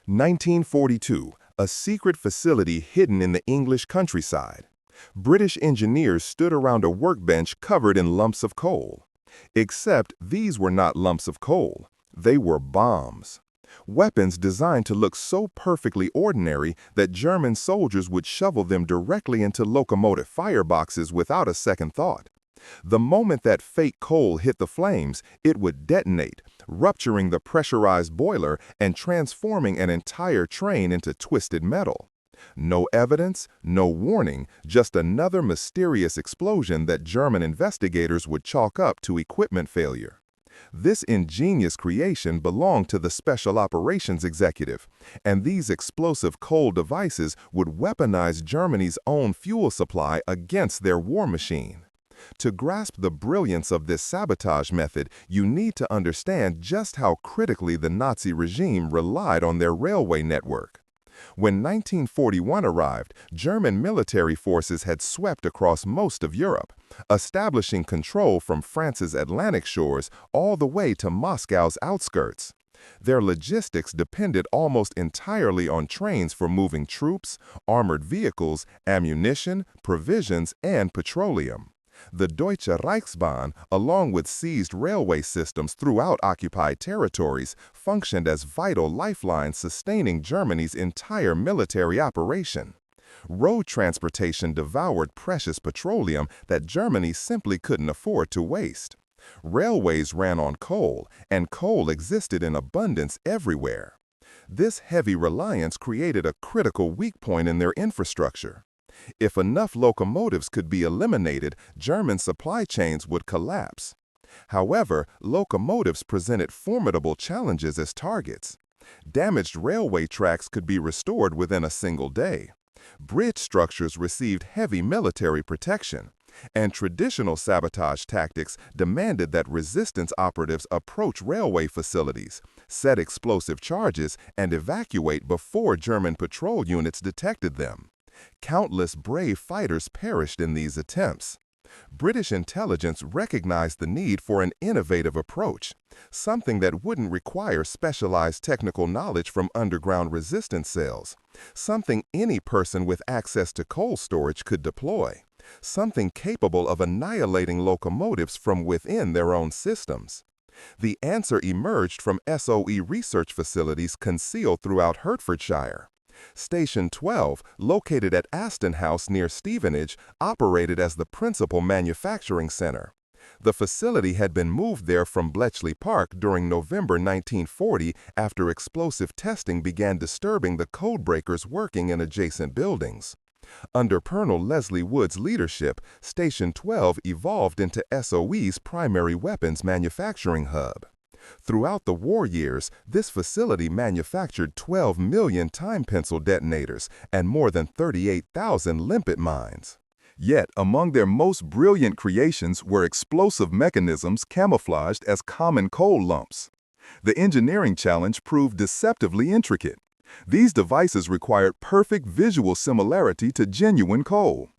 1942, a secret facility hidden in the English countryside. British engineers stood around a workbench covered in lumps of coal. Except these were not lumps of coal. They were bombs. Weapons designed to look so perfectly ordinary that German soldiers would shovel them directly into locomotive fireboxes without a second thought. The moment that fake coal hit the flames, it would detonate, rupturing the pressurized boiler and transforming an entire train into twisted metal. No evidence, no warning, just another mysterious explosion that German investigators would chalk up to equipment failure. This ingenious creation belonged to the Special Operations Executive, and these explosive coal devices would weaponize Germany's own fuel supply against their war machine. To grasp the brilliance of this sabotage method, you need to understand just how critically the Nazi regime relied on their railway network. When 1941 arrived, German military forces had swept across most of Europe, establishing control from France's Atlantic shores all the way to Moscow's outskirts. Their logistics depended almost entirely on trains for moving troops, armored vehicles, ammunition, provisions, and petroleum. The Deutsche Reichsbahn, along with seized railway systems throughout occupied territories, functioned as vital lifelines sustaining Germany's entire military operation. Road transportation devoured precious petroleum that Germany simply couldn't afford to waste. Railways ran on coal, and coal existed in abundance everywhere. This heavy reliance created a critical weak point in their infrastructure. If enough locomotives could be eliminated, German supply chains would collapse. However, locomotives presented formidable challenges as targets. Damaged railway tracks could be restored within a single day. Bridge structures received heavy military protection, and traditional sabotage tactics demanded that resistance operatives approach railway facilities, set explosive charges, and evacuate before German patrol units detected them. Countless brave fighters perished in these attempts. British intelligence recognized the need for an innovative approach, something that wouldn't require specialized technical knowledge from underground resistance cells, something any person with access to coal storage could deploy, something capable of annihilating locomotives from within their own systems. The answer emerged from SOE research facilities concealed throughout Hertfordshire. Station 12, located at Aston House near Stevenage, operated as the principal manufacturing center. The facility had been moved there from Bletchley Park during November 1940 after explosive testing began disturbing the codebreakers working in adjacent buildings. Under Colonel Leslie Wood's leadership, Station 12 evolved into SOE's primary weapons manufacturing hub. Throughout the war years, this facility manufactured 12 million time pencil detonators and more than 38,000 limpet mines. Yet, among their most brilliant creations were explosive mechanisms camouflaged as common coal lumps. The engineering challenge proved deceptively intricate. These devices required perfect visual similarity to genuine coal.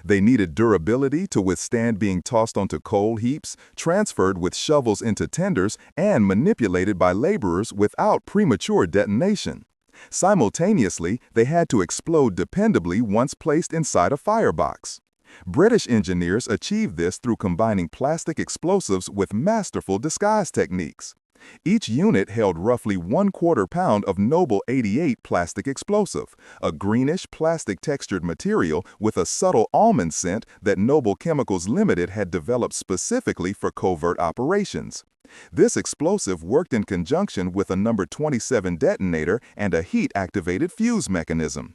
They needed durability to withstand being tossed onto coal heaps, transferred with shovels into tenders, and manipulated by laborers without premature detonation. Simultaneously, they had to explode dependably once placed inside a firebox. British engineers achieved this through combining plastic explosives with masterful disguise techniques. Each unit held roughly 1/4 pound of Noble 88 plastic explosive, a greenish plastic-textured material with a subtle almond scent that Noble Chemicals Limited had developed specifically for covert operations. This explosive worked in conjunction with a number 27 detonator and a heat-activated fuse mechanism.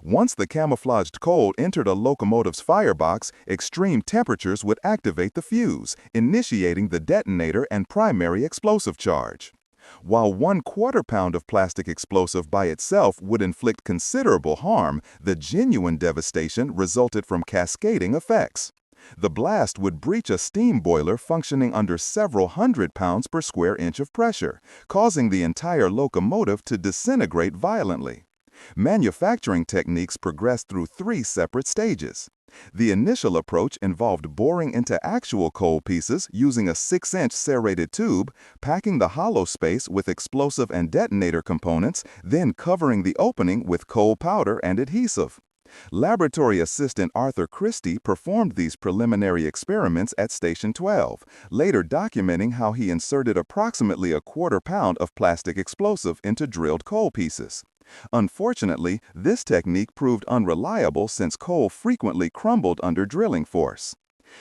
Once the camouflaged coal entered a locomotive's firebox, extreme temperatures would activate the fuse, initiating the detonator and primary explosive charge. While 1/4 pound of plastic explosive by itself would inflict considerable harm, the genuine devastation resulted from cascading effects. The blast would breach a steam boiler functioning under several hundred pounds per square inch of pressure, causing the entire locomotive to disintegrate violently. Manufacturing techniques progressed through three separate stages. The initial approach involved boring into actual coal pieces using a 6-inch serrated tube, packing the hollow space with explosive and detonator components, then covering the opening with coal powder and adhesive. Laboratory assistant Arthur Christie performed these preliminary experiments at Station 12, later documenting how he inserted approximately a quarter-pound of plastic explosive into drilled coal pieces. Unfortunately, this technique proved unreliable since coal frequently crumbled under drilling force.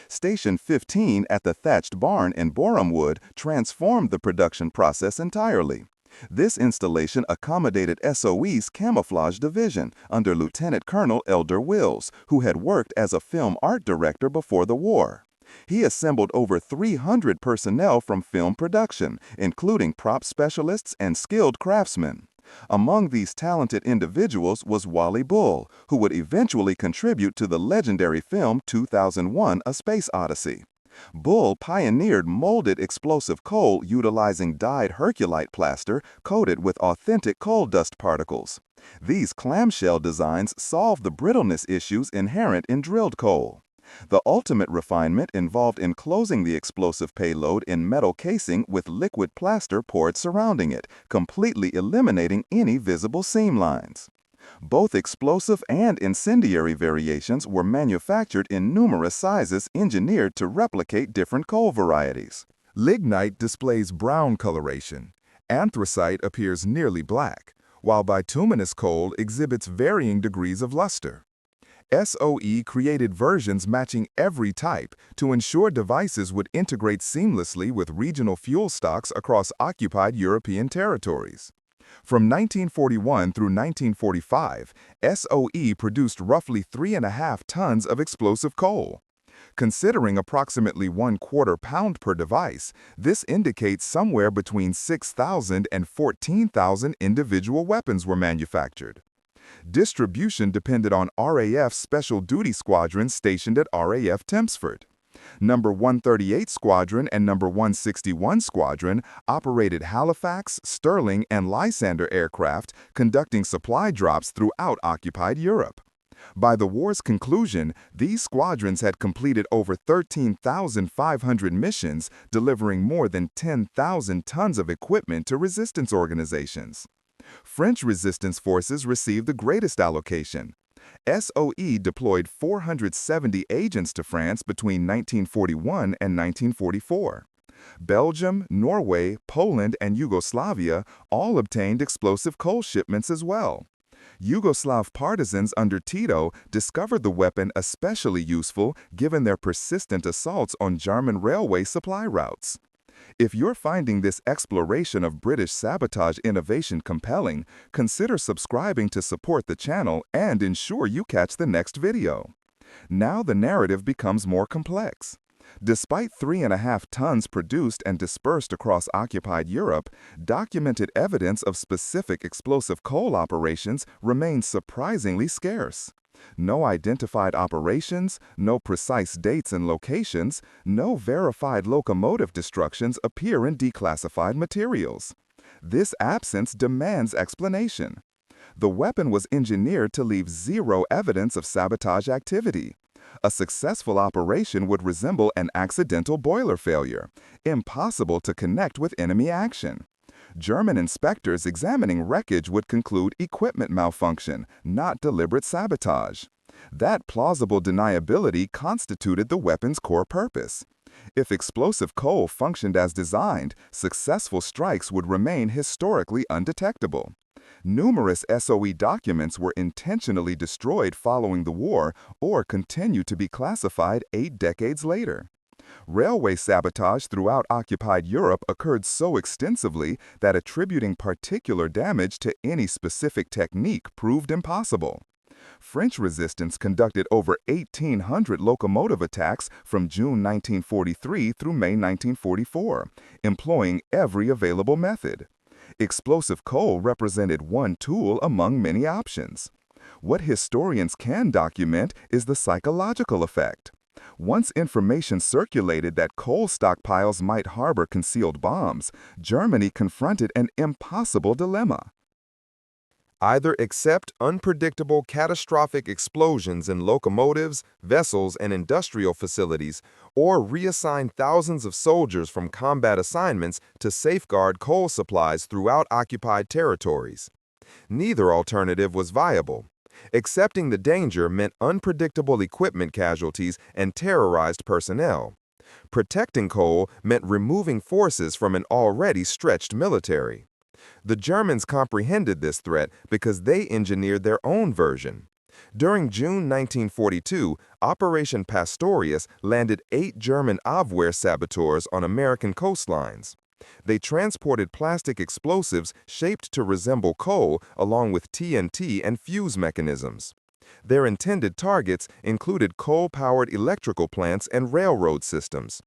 Station 15 at the thatched barn in Borehamwood transformed the production process entirely. This installation accommodated SOE's camouflage division under Lieutenant Colonel Elder Wills, who had worked as a film art director before the war. He assembled over 300 personnel from film production, including prop specialists and skilled craftsmen. Among these talented individuals was Wally Bull, who would eventually contribute to the legendary film 2001: A Space Odyssey. Bull pioneered molded explosive coal utilizing dyed Herculite plaster coated with authentic coal dust particles. These clamshell designs solved the brittleness issues inherent in drilled coal. The ultimate refinement involved enclosing the explosive payload in metal casing with liquid plaster poured surrounding it, completely eliminating any visible seam lines. Both explosive and incendiary variations were manufactured in numerous sizes engineered to replicate different coal varieties. Lignite displays brown coloration. Anthracite appears nearly black, while bituminous coal exhibits varying degrees of luster. SOE created versions matching every type to ensure devices would integrate seamlessly with regional fuel stocks across occupied European territories. From 1941 through 1945, SOE produced roughly 3.5 tons of explosive coal. Considering approximately 1/4 pound per device, this indicates somewhere between 6,000 and 14,000 individual weapons were manufactured. Distribution depended on RAF Special Duty Squadrons stationed at RAF Tempsford. Number 138 Squadron and Number 161 Squadron operated Halifax, Stirling, and Lysander aircraft, conducting supply drops throughout occupied Europe. By the war's conclusion, these squadrons had completed over 13,500 missions, delivering more than 10,000 tons of equipment to resistance organizations. French resistance forces received the greatest allocation. SOE deployed 470 agents to France between 1941 and 1944. Belgium, Norway, Poland, and Yugoslavia all obtained explosive coal shipments as well. Yugoslav partisans under Tito discovered the weapon especially useful given their persistent assaults on German railway supply routes. If you're finding this exploration of British sabotage innovation compelling, consider subscribing to support the channel and ensure you catch the next video. Now the narrative becomes more complex. Despite 3.5 tons produced and dispersed across occupied Europe, documented evidence of specific explosive coal operations remains surprisingly scarce. No identified operations, no precise dates and locations, no verified locomotive destructions appear in declassified materials. This absence demands explanation. The weapon was engineered to leave zero evidence of sabotage activity. A successful operation would resemble an accidental boiler failure, impossible to connect with enemy action. German inspectors examining wreckage would conclude equipment malfunction, not deliberate sabotage. That plausible deniability constituted the weapon's core purpose. If explosive coal functioned as designed, successful strikes would remain historically undetectable. Numerous SOE documents were intentionally destroyed following the war or continue to be classified 8 decades later. Railway sabotage throughout occupied Europe occurred so extensively that attributing particular damage to any specific technique proved impossible. French resistance conducted over 1,800 locomotive attacks from June 1943 through May 1944, employing every available method. Explosive coal represented one tool among many options. What historians can document is the psychological effect. Once information circulated that coal stockpiles might harbor concealed bombs, Germany confronted an impossible dilemma. Either accept unpredictable catastrophic explosions in locomotives, vessels, and industrial facilities, or reassign thousands of soldiers from combat assignments to safeguard coal supplies throughout occupied territories. Neither alternative was viable. Accepting the danger meant unpredictable equipment casualties and terrorized personnel. Protecting coal meant removing forces from an already stretched military. The Germans comprehended this threat because they engineered their own version. During June 1942, Operation Pastorius landed 8 German Abwehr saboteurs on American coastlines. They transported plastic explosives shaped to resemble coal along with TNT and fuse mechanisms. Their intended targets included coal-powered electrical plants and railroad systems.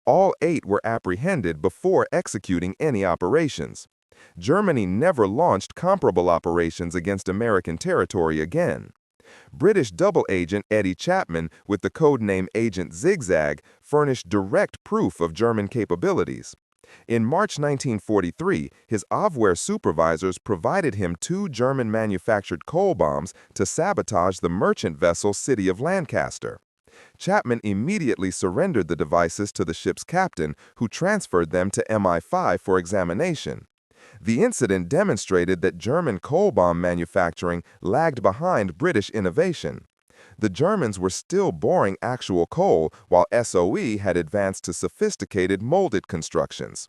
All 8 were apprehended before executing any operations. Germany never launched comparable operations against American territory again. British double agent Eddie Chapman, with the codename Agent Zigzag, furnished direct proof of German capabilities. In March 1943, his Abwehr supervisors provided him 2 German-manufactured coal bombs to sabotage the merchant vessel City of Lancaster. Chapman immediately surrendered the devices to the ship's captain, who transferred them to MI5 for examination. The incident demonstrated that German coal bomb manufacturing lagged behind British innovation. The Germans were still boring actual coal, while SOE had advanced to sophisticated molded constructions.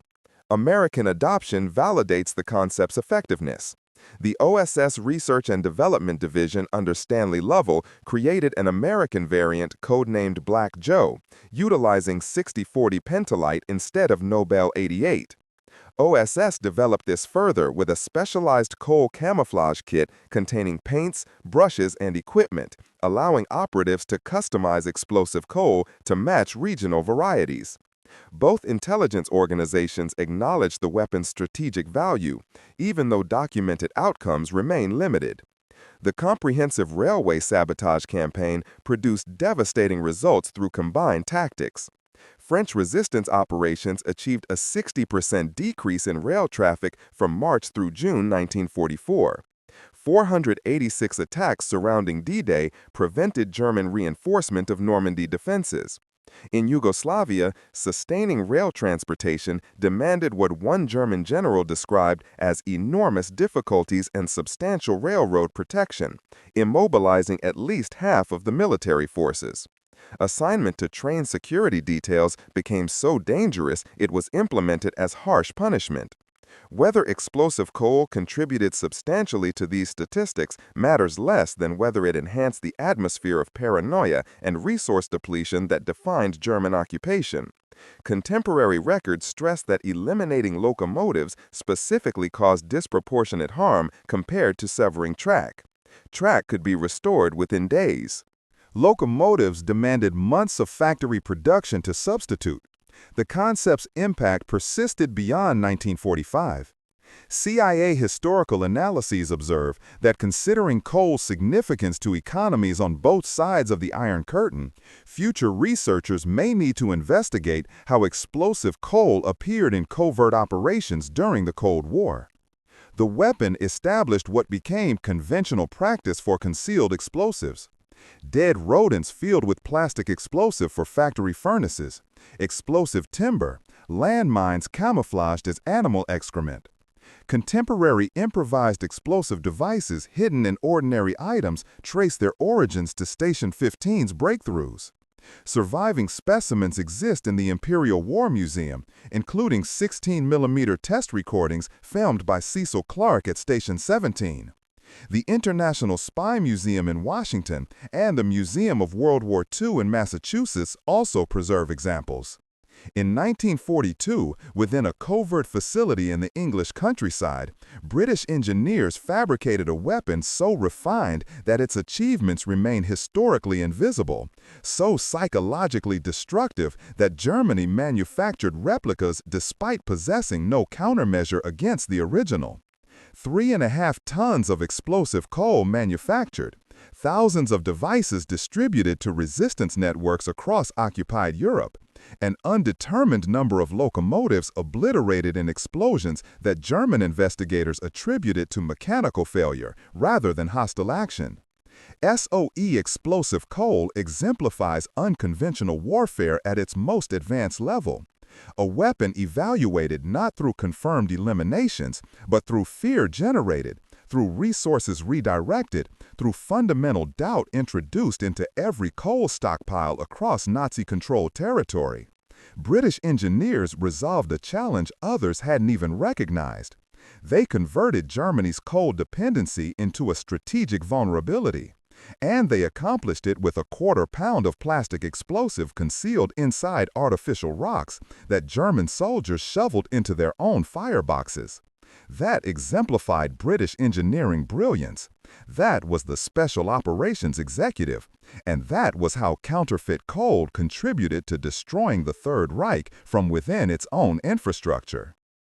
American adoption validates the concept's effectiveness. The OSS Research and Development Division under Stanley Lovell created an American variant codenamed Black Joe, utilizing 6040 pentolite instead of Nobel 88. OSS developed this further with a specialized coal camouflage kit containing paints, brushes, and equipment, allowing operatives to customize explosive coal to match regional varieties. Both intelligence organizations acknowledge the weapon's strategic value, even though documented outcomes remain limited. The comprehensive railway sabotage campaign produced devastating results through combined tactics. French resistance operations achieved a 60% decrease in rail traffic from March through June 1944. 486 attacks surrounding D-Day prevented German reinforcement of Normandy defenses. In Yugoslavia, sustaining rail transportation demanded what one German general described as enormous difficulties and substantial railroad protection, immobilizing at least half of the military forces. Assignment to train security details became so dangerous it was implemented as harsh punishment. Whether explosive coal contributed substantially to these statistics matters less than whether it enhanced the atmosphere of paranoia and resource depletion that defined German occupation. Contemporary records stress that eliminating locomotives specifically caused disproportionate harm compared to severing track. Track could be restored within days. Locomotives demanded months of factory production to substitute. The concept's impact persisted beyond 1945. CIA historical analyses observe that considering coal's significance to economies on both sides of the Iron Curtain, future researchers may need to investigate how explosive coal appeared in covert operations during the Cold War. The weapon established what became conventional practice for concealed explosives. Dead rodents filled with plastic explosive for factory furnaces, explosive timber, landmines camouflaged as animal excrement. Contemporary improvised explosive devices hidden in ordinary items trace their origins to Station 15's breakthroughs. Surviving specimens exist in the Imperial War Museum, including 16mm test recordings filmed by Cecil Clarke at Station 17. The International Spy Museum in Washington and the Museum of World War II in Massachusetts also preserve examples. In 1942, within a covert facility in the English countryside, British engineers fabricated a weapon so refined that its achievements remain historically invisible, so psychologically destructive that Germany manufactured replicas despite possessing no countermeasure against the original. 3.5 tons of explosive coal manufactured, thousands of devices distributed to resistance networks across occupied Europe, An undetermined number of locomotives obliterated in explosions that German investigators attributed to mechanical failure rather than hostile action. SOE explosive coal exemplifies unconventional warfare at its most advanced level. A weapon evaluated not through confirmed eliminations, but through fear generated, through resources redirected, through fundamental doubt introduced into every coal stockpile across Nazi-controlled territory. British engineers resolved a challenge others hadn't even recognized. They converted Germany's coal dependency into a strategic vulnerability. And they accomplished it with a quarter-pound of plastic explosive concealed inside artificial rocks that German soldiers shoveled into their own fireboxes. That exemplified British engineering brilliance. That was the Special Operations Executive. And that was how counterfeit coal contributed to destroying the Third Reich from within its own infrastructure.